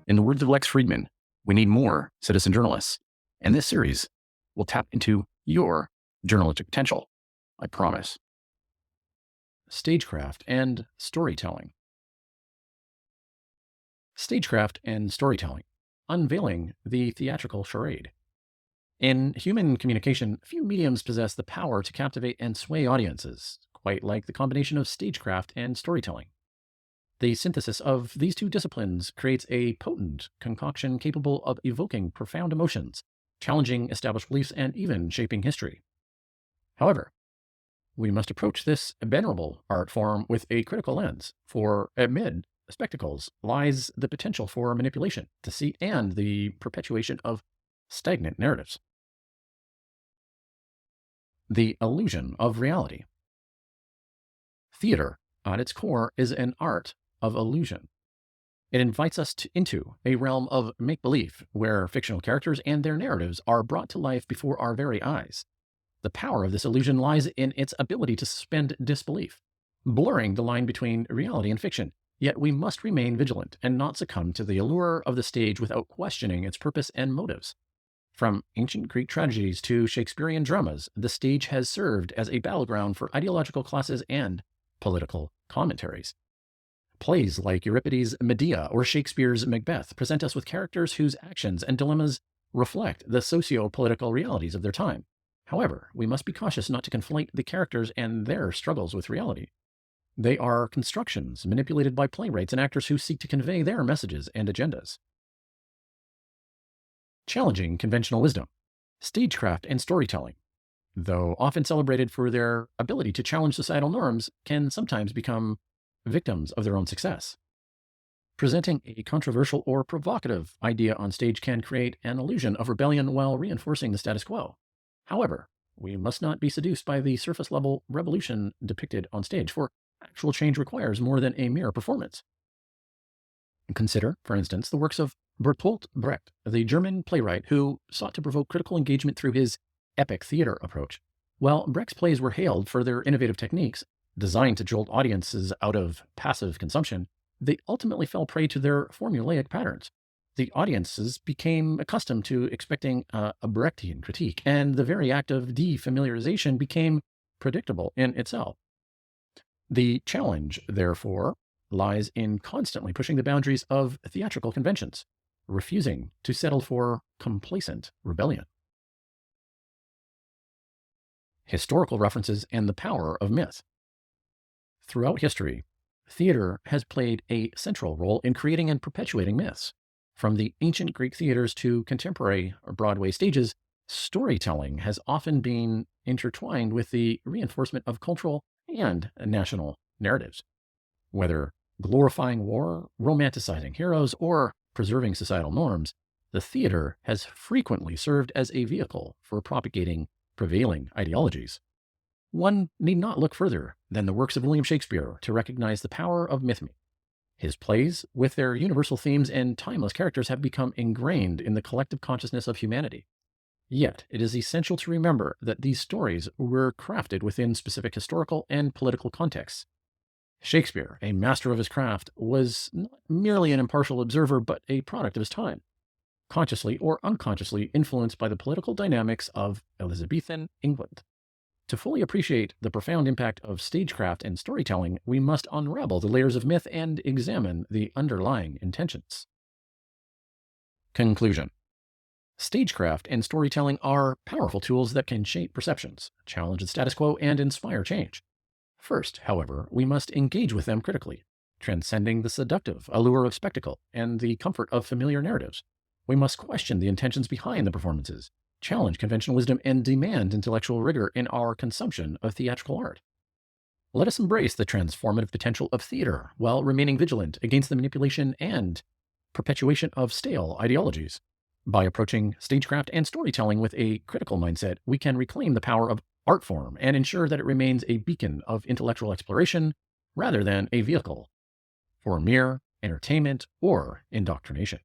In the words of Lex Friedman, we need more citizen journalists. And this series will tap into your journalistic potential. I promise. Stagecraft and storytelling. Stagecraft and storytelling. Unveiling the Theatrical Charade. In human communication, few mediums possess the power to captivate and sway audiences, quite like the combination of stagecraft and storytelling. The synthesis of these two disciplines creates a potent concoction capable of evoking profound emotions, challenging established beliefs, and even shaping history. However, we must approach this venerable art form with a critical lens, for amid spectacles lies the potential for manipulation, deceit, and the perpetuation of stagnant narratives. The illusion of reality. Theater, at its core, is an art of illusion. It invites us into a realm of make-believe, where fictional characters and their narratives are brought to life before our very eyes. The power of this illusion lies in its ability to suspend disbelief, blurring the line between reality and fiction. Yet we must remain vigilant and not succumb to the allure of the stage without questioning its purpose and motives. From ancient Greek tragedies to Shakespearean dramas, the stage has served as a battleground for ideological classes and political commentaries. Plays like Euripides' Medea or Shakespeare's Macbeth present us with characters whose actions and dilemmas reflect the socio-political realities of their time. However, we must be cautious not to conflate the characters and their struggles with reality. They are constructions manipulated by playwrights and actors who seek to convey their messages and agendas. Challenging conventional wisdom. Stagecraft and storytelling, though often celebrated for their ability to challenge societal norms, can sometimes become victims of their own success. Presenting a controversial or provocative idea on stage can create an illusion of rebellion while reinforcing the status quo. However, we must not be seduced by the surface-level revolution depicted on stage, for actual change requires more than a mere performance. Consider, for instance, the works of Bertolt Brecht, the German playwright who sought to provoke critical engagement through his epic theater approach. While Brecht's plays were hailed for their innovative techniques, designed to jolt audiences out of passive consumption, they ultimately fell prey to their formulaic patterns. The audiences became accustomed to expecting a Brechtian critique, and the very act of defamiliarization became predictable in itself. The challenge, therefore, lies in constantly pushing the boundaries of theatrical conventions, refusing to settle for complacent rebellion. Historical references and the power of myth. Throughout history, theater has played a central role in creating and perpetuating myths. From the ancient Greek theaters to contemporary Broadway stages, storytelling has often been intertwined with the reinforcement of cultural and national narratives. Whether glorifying war, romanticizing heroes, or preserving societal norms, the theater has frequently served as a vehicle for propagating prevailing ideologies. One need not look further than the works of William Shakespeare to recognize the power of mythmaking. His plays, with their universal themes and timeless characters, have become ingrained in the collective consciousness of humanity. Yet, it is essential to remember that these stories were crafted within specific historical and political contexts. Shakespeare, a master of his craft, was not merely an impartial observer, but a product of his time, consciously or unconsciously influenced by the political dynamics of Elizabethan England. To fully appreciate the profound impact of stagecraft and storytelling, we must unravel the layers of myth and examine the underlying intentions. Conclusion. Stagecraft and storytelling are powerful tools that can shape perceptions, challenge the status quo, and inspire change. First, however, we must engage with them critically, transcending the seductive allure of spectacle and the comfort of familiar narratives. We must question the intentions behind the performances, challenge conventional wisdom, and demand intellectual rigor in our consumption of theatrical art. Let us embrace the transformative potential of theater while remaining vigilant against the manipulation and perpetuation of stale ideologies. By approaching stagecraft and storytelling with a critical mindset, we can reclaim the power of art form and ensure that it remains a beacon of intellectual exploration rather than a vehicle for mere entertainment or indoctrination.